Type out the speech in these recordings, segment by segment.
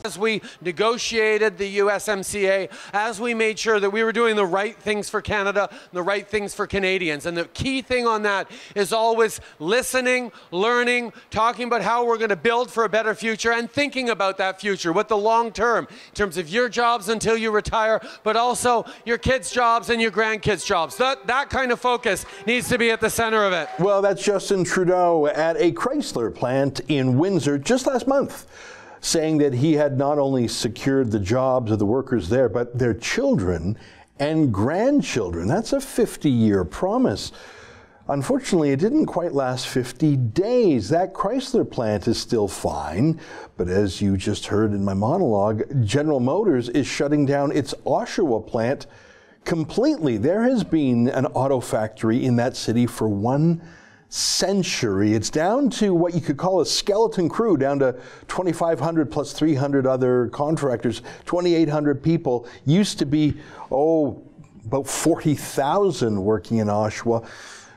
As we negotiated the USMCA, as we made sure that we were doing the right things for Canada, the right things for Canadians. And the key thing on that is always listening, learning, talking about how we're going to build for a better future and thinking about that future, what the long term, in terms of your jobs until you retire, but also your kids' jobs and your grandkids' jobs. That kind of focus needs to be at the center of it. Well, that's Justin Trudeau at a Chrysler plant in Windsor just last month, saying that he had not only secured the jobs of the workers there, but their children and grandchildren. That's a 50-year promise. Unfortunately, it didn't quite last 50 days. That Chrysler plant is still fine, but as you just heard in my monologue, General Motors is shutting down its Oshawa plant completely. There has been an auto factory in that city for 1 century. It's down to what you could call a skeleton crew, down to 2,500 plus 300 other contractors, 2,800 people. Used to be, about 40,000 working in Oshawa.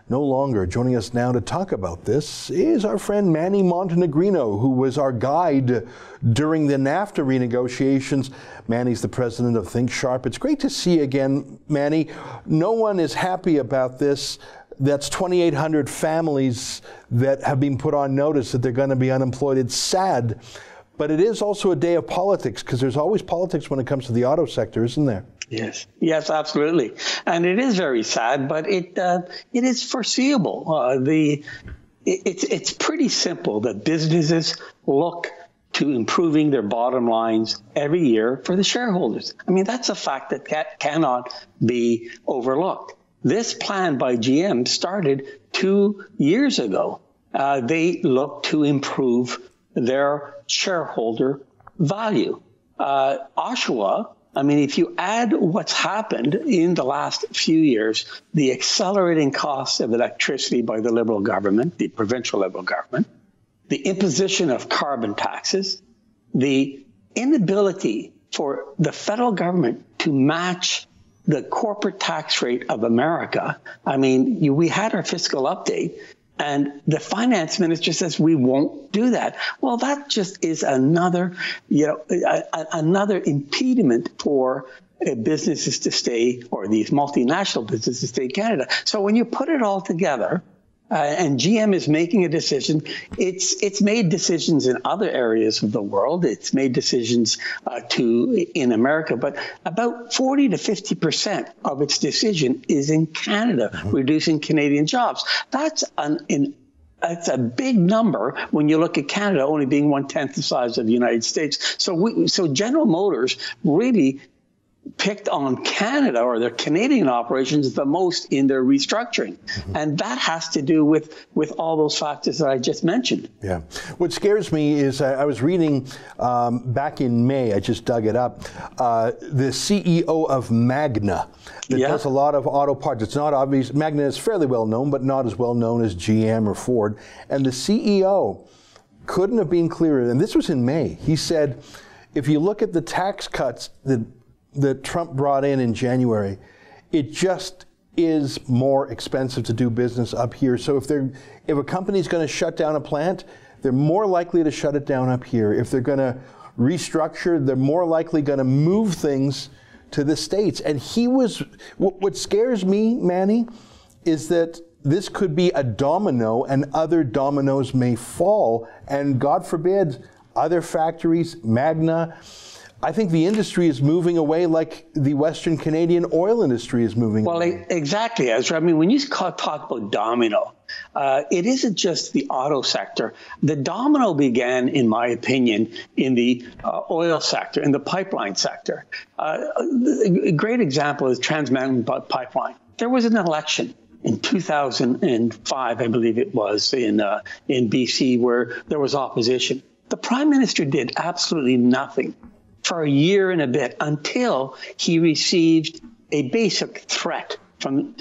No longer. Joining us now to talk about this is our friend Manny Montenegrino, who was our guide during the NAFTA renegotiations. Manny's the president of Think Sharp. It's great to see you again, Manny. No one is happy about this. That's 2,800 families that have been put on notice that they're going to be unemployed. It's sad, but it is also a day of politics, because there's always politics when it comes to the auto sector, isn't there? Yes, absolutely. And it is very sad, but it is foreseeable. It's pretty simple that businesses look to improving their bottom lines every year for the shareholders. I mean, that's a fact that cannot be overlooked. This plan by GM started 2 years ago. They look to improve their shareholder value. Oshawa, I mean, if you add what's happened in the last few years, the accelerating costs of electricity by the Liberal government, the provincial Liberal government, the imposition of carbon taxes, the inability for the federal government to match the corporate tax rate of America. I mean, we had our fiscal update, and the finance minister says we won't do that. Well, that just is another, another impediment for businesses to stay, or these multinational businesses to stay in Canada. So when you put it all together, and GM is making a decision. It's made decisions in other areas of the world. It's made decisions in America, but about 40 to 50% of its decision is in Canada, reducing Canadian jobs. That's a big number when you look at Canada only being 1/10 the size of the United States. So General Motors really picked on Canada, or their Canadian operations, the most in their restructuring. And that has to do with all those factors that I just mentioned. Yeah. What scares me is I was reading back in May, I just dug it up, the CEO of Magna that does a lot of auto parts. It's not obvious. Magna is fairly well known, but not as well known as GM or Ford. And the CEO couldn't have been clearer. And this was in May. He said, if you look at the tax cuts that Trump brought in January, it just is more expensive to do business up here. So if a company's going to shut down a plant, they're more likely to shut it down up here. If they're going to restructure, they're more likely going to move things to the States. And what scares me, Manny, is that this could be a domino, and other dominoes may fall. And God forbid, other factories, Magna, I think the industry is moving away like the Western Canadian oil industry is moving away. Well, exactly, Ezra. I mean, when you talk about domino, it isn't just the auto sector. The domino began, in my opinion, in the oil sector, in the pipeline sector. A great example is Trans Mountain Pipeline. There was an election in 2005, I believe it was, in BC, where there was opposition. The Prime Minister did absolutely nothing for a year and a bit, until he received a basic threat from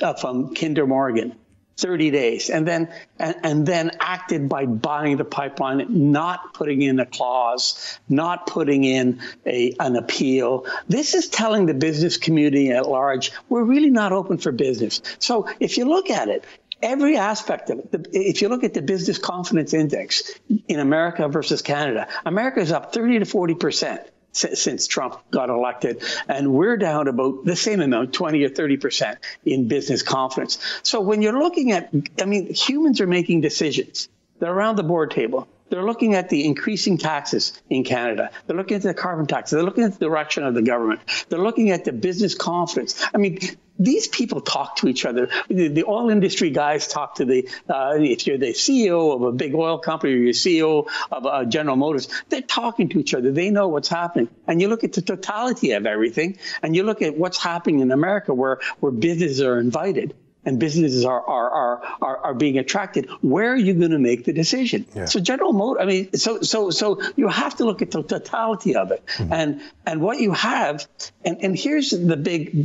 Kinder Morgan, 30 days, and then acted by buying the pipeline, not putting in a clause, not putting in an appeal. This is telling the business community at large, we're really not open for business. So if you look at it, every aspect of it, if you look at the business confidence index in America versus Canada, America is up 30 to 40%. since Trump got elected, and we're down about the same amount, 20 or 30% in business confidence. So when you're looking at, I mean, humans are making decisions. They're around the board table. They're looking at the increasing taxes in Canada. They're looking at the carbon taxes. They're looking at the direction of the government. They're looking at the business confidence. I mean, these people talk to each other. The oil industry guys talk to if you're the CEO of a big oil company or you're CEO of General Motors, they're talking to each other. They know what's happening. And you look at the totality of everything, and you look at what's happening in America where businesses are invited and businesses are being attracted. Where are you going to make the decision? Yeah. So General Motors, I mean, so you have to look at the totality of it, and what you have, and here's the big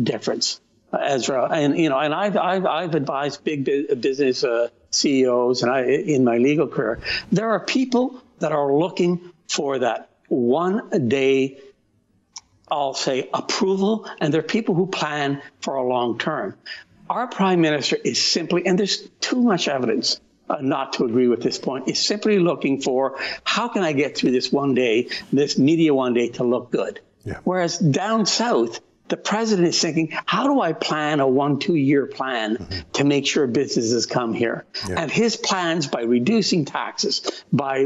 difference, Ezra, and I've advised big business CEOs, and in my legal career, there are people that are looking for that 1 day, I'll say, approval, and there are people who plan for a long term. Our prime minister is simply, and there's too much evidence not to agree with this point, is simply looking for, how can I get through this 1 day, this media 1 day to look good? Yeah. Whereas down south, the president is thinking, how do I plan a 1-2 year plan to make sure businesses come here? Yeah. And his plans, by reducing taxes, by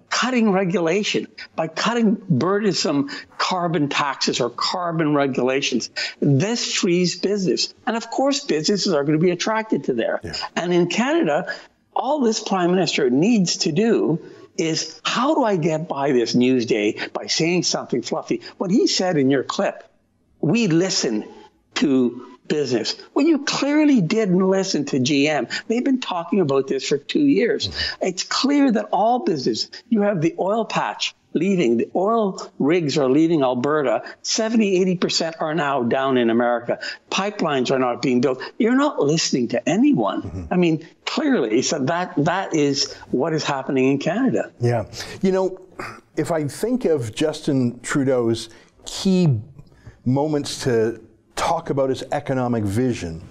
cutting regulation, by cutting burdensome carbon taxes or carbon regulations, this frees business. And of course, businesses are going to be attracted to there. Yeah. And in Canada, all this prime minister needs to do is, how do I get by this news day by saying something fluffy? What he said in your clip, we listen to business. Well, you clearly didn't listen to GM. They've been talking about this for 2 years. It's clear that all business, you have the oil patch leaving, the oil rigs are leaving Alberta. 70-80% are now down in America. Pipelines are not being built. You're not listening to anyone. I mean, clearly, so that is what is happening in Canada. Yeah. You know, if I think of Justin Trudeau's key moments to talk about his economic vision,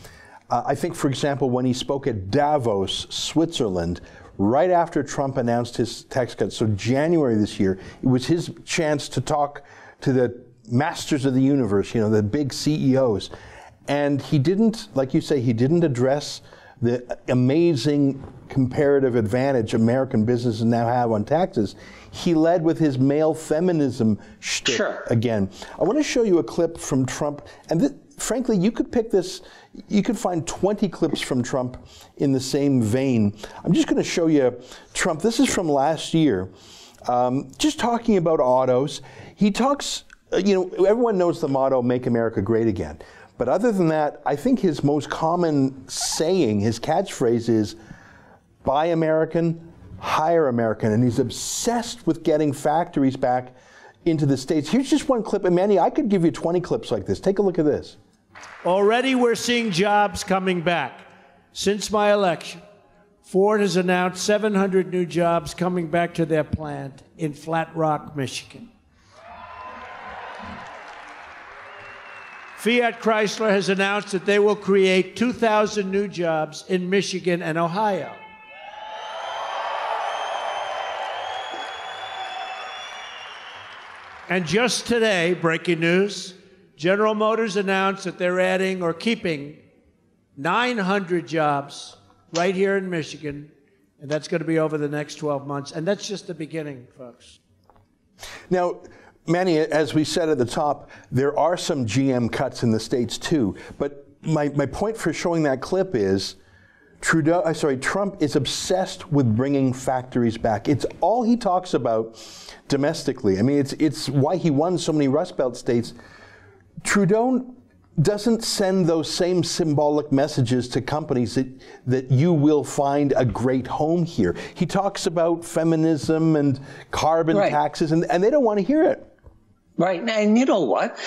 I think, for example, when he spoke at Davos, Switzerland, right after Trump announced his tax cuts, so January this year, it was his chance to talk to the masters of the universe, you know, the big CEOs. And he didn't, like you say, he didn't address the amazing comparative advantage American businesses now have on taxes. He led with his male feminism shtick again. I want to show you a clip from Trump, and frankly, you could pick this, you could find 20 clips from Trump in the same vein. I'm just going to show you Trump. This is from last year, just talking about autos. He talks, you know, everyone knows the motto, "Make America Great Again." But other than that, I think his most common saying, his catchphrase is, "Buy American, hire American," and he's obsessed with getting factories back into the States. Here's just one clip, and Manny, I could give you 20 clips like this. Take a look at this. Already we're seeing jobs coming back. Since my election, Ford has announced 700 new jobs coming back to their plant in Flat Rock, Michigan. Fiat Chrysler has announced that they will create 2,000 new jobs in Michigan and Ohio. And just today, breaking news, General Motors announced that they're adding or keeping 900 jobs right here in Michigan, and that's going to be over the next 12 months. And that's just the beginning, folks. Now, Manny, as we said at the top, there are some GM cuts in the States too. But my point for showing that clip is Trump is obsessed with bringing factories back. It's all he talks about domestically. I mean, it's why he won so many Rust Belt states. Trudeau doesn't send those same symbolic messages to companies that you will find a great home here. He talks about feminism and carbon taxes, and they don't want to hear it. Right. And you know what?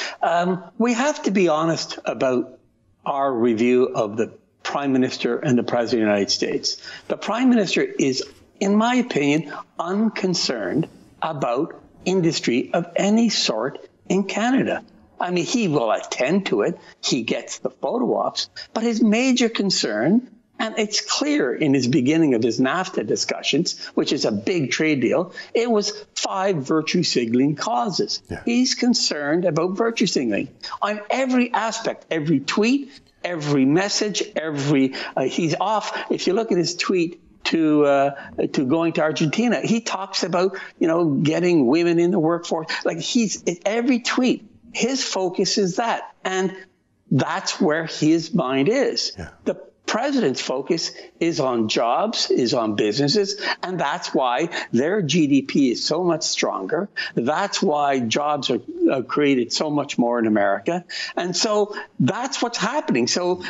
We have to be honest about our review of the Prime Minister and the President of the United States. The Prime Minister is, in my opinion, unconcerned about industry of any sort in Canada. I mean, he will attend to it. He gets the photo ops. But his major concern, And it's clear in his beginning of his NAFTA discussions, which is a big trade deal, it was 5 virtue signaling clauses. Yeah. He's concerned about virtue signaling on every aspect, every tweet, every message, he's off. If you look at his tweet to going to Argentina, he talks about, getting women in the workforce. Like every tweet, his focus is that. And that's where his mind is. Yeah. The president's focus is on jobs, is on businesses, and that's why their GDP is so much stronger. That's why jobs are created so much more in America. And so that's what's happening. So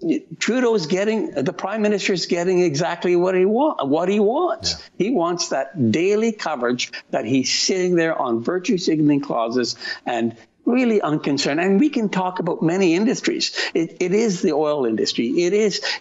the prime minister is getting exactly what he wants. Yeah. He wants that daily coverage that he's sitting there on virtue signaling clauses and really unconcerned. And we can talk about many industries. It is the oil industry.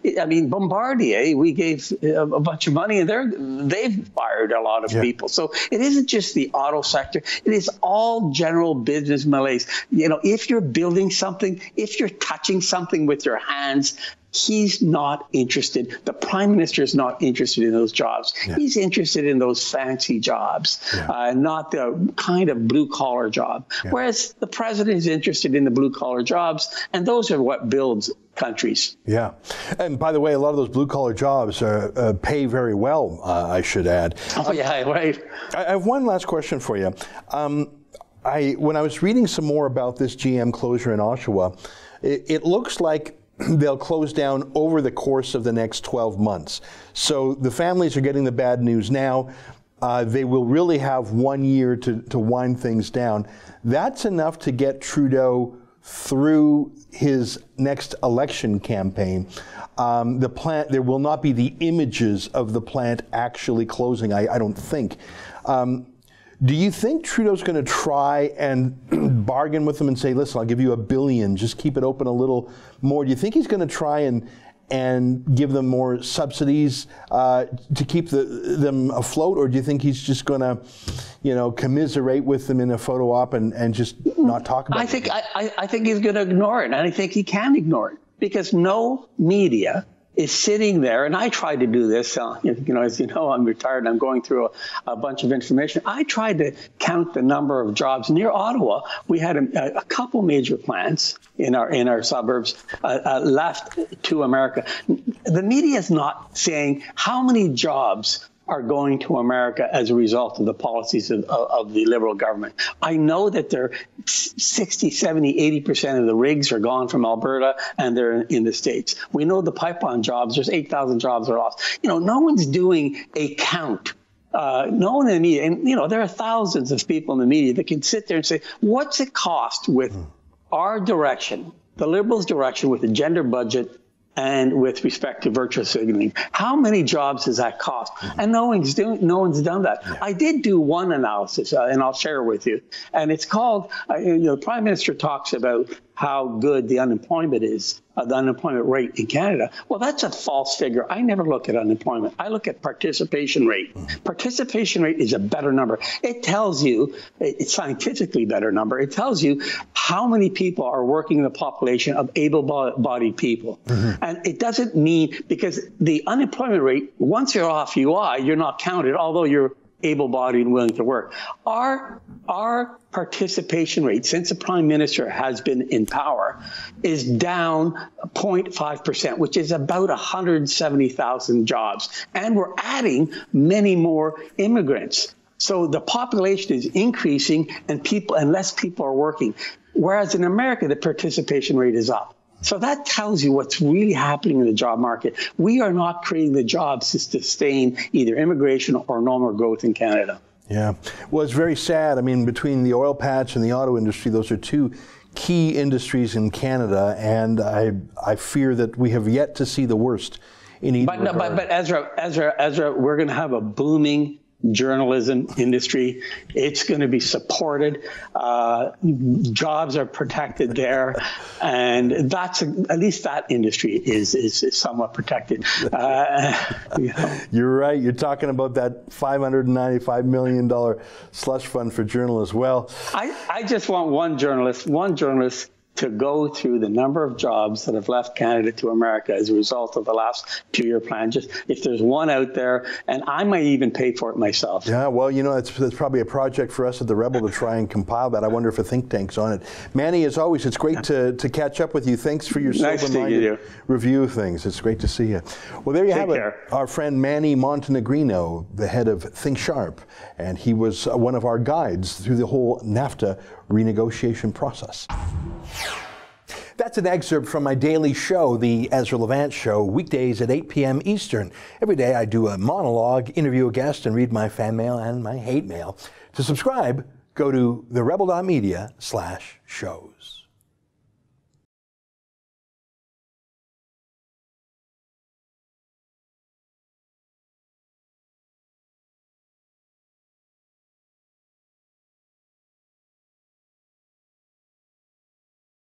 Bombardier, we gave a bunch of money and they've fired a lot of people. So it isn't just the auto sector. It is all general business malaise. If you're building something, if you're touching something with your hands, he's not interested. The prime minister is not interested in those jobs. Yeah. He's interested in those fancy jobs, not the kind of blue-collar job. Yeah. Whereas the president is interested in the blue-collar jobs, and those are what builds countries. Yeah. And by the way, a lot of those blue-collar jobs pay very well, I should add. Oh, yeah, right. I have one last question for you. When I was reading some more about this GM closure in Oshawa, it looks like they'll close down over the course of the next 12 months. So the families are getting the bad news now. They will really have 1 year to wind things down. That's enough to get Trudeau through his next election campaign. The plant, there will not be the images of the plant actually closing, I don't think. Do you think Trudeau's going to try and bargain with them and say, listen, I'll give you $1 billion, just keep it open a little more? Do you think he's going to try and give them more subsidies to keep them afloat? Or do you think he's just going to, commiserate with them in a photo op and just not talk about it? I think he's going to ignore it, and I think he can ignore it, because no media is sitting there, and I tried to do this. As you know, I'm retired and I'm going through a bunch of information. I tried to count the number of jobs near Ottawa. We had a couple major plants in our suburbs left to America. The media is not saying how many jobs are going to America as a result of the policies of the Liberal government. I know that 60, 70, 80% of the rigs are gone from Alberta and they're in the States. We know the pipeline jobs, there's 8,000 jobs are lost. No one's doing a count. No one in the media, and there are thousands of people in the media that can sit there and say, what's it cost with our direction, the Liberals' direction with the gender budget, and with respect to virtual signaling? How many jobs does that cost? And no one's done that. Yeah. I did do one analysis, and I'll share it with you. And it's called, the Prime Minister talks about how good the unemployment is, the unemployment rate in Canada. Well, that's a false figure. I never look at unemployment. I look at participation rate. Participation rate is a better number. It tells you, it's scientifically better number. It tells you how many people are working in the population of able-bodied people. Mm-hmm. And it doesn't mean, because the unemployment rate, once you're off UI, you're not counted, although you're able-bodied and willing to work. Our participation rate, since the Prime Minister has been in power, is down 0.5%, which is about 170,000 jobs. And we're adding many more immigrants. So the population is increasing and less people are working. Whereas in America, the participation rate is up. So that tells you what's really happening in the job market. We are not creating the jobs to sustain either immigration or normal growth in Canada. Yeah. Well, it's very sad. I mean, between the oil patch and the auto industry, those are two key industries in Canada, and I fear that we have yet to see the worst in either regard. But Ezra, we're going to have a booming journalism industry. It's going to be supported. Jobs are protected there, and that's at least that industry is somewhat protected. You're right. You're talking about that $595 million slush fund for journalists. Well, I just want one journalist to go through the number of jobs that have left Canada to America as a result of the last 2-year plan. Just if there's one out there, and I might even pay for it myself. Yeah, well, that's probably a project for us at the Rebel to try and compile that. I wonder if a think tank's on it. Manny, as always, it's great to catch up with you. Thanks for your sober-minded review of things. It's great to see you. Well, there you have it. Our friend Manny Montenegrino, the head of Think Sharp, and he was one of our guides through the whole NAFTA renegotiation process. That's an excerpt from my daily show, the Ezra Levant Show, weekdays at 8 p.m. Eastern. Every day I do a monologue, interview a guest, and read my fan mail and my hate mail. To subscribe, go to therebel.media/shows.